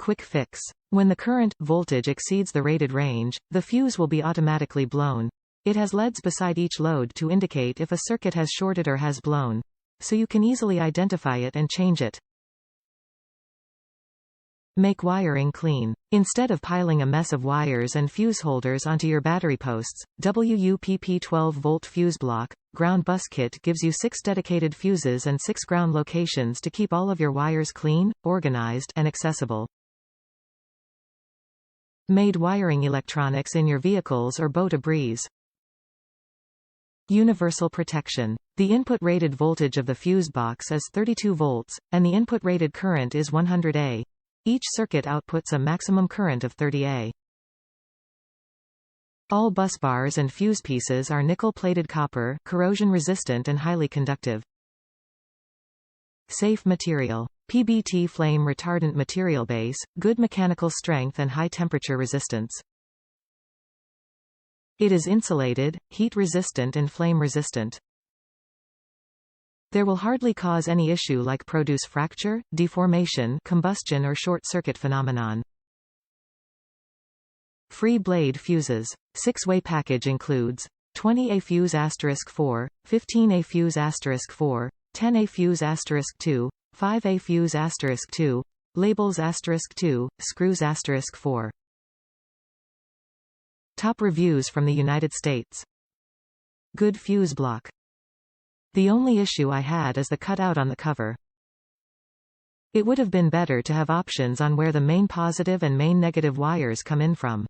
Quick fix. When the current voltage exceeds the rated range, the fuse will be automatically blown. It has LEDs beside each load to indicate if a circuit has shorted or has blown, so you can easily identify it and change it. Make wiring clean. Instead of piling a mess of wires and fuse holders onto your battery posts, WUPP 12-volt fuse block, ground bus kit gives you 6 dedicated fuses and 6 ground locations to keep all of your wires clean, organized, and accessible. Made wiring electronics in your vehicles or boat a breeze. Universal protection. The input rated voltage of the fuse box is 32 volts, and the input rated current is 100 A. Each circuit outputs a maximum current of 30 A. All bus bars and fuse pieces are nickel-plated copper, corrosion-resistant and highly conductive. Safe material. PBT flame retardant material base, good mechanical strength and high temperature resistance. It is insulated, heat-resistant and flame-resistant. There will hardly cause any issue like produce fracture, deformation, combustion or short-circuit phenomenon. Free blade fuses. 6-way package includes 20A fuse *4, 15A fuse *4, 10A fuse *2, 5A fuse *2, labels *2, screws *4. Top reviews from the United States. Good fuse block. The only issue I had is the cutout on the cover. It would have been better to have options on where the main positive and main negative wires come in from.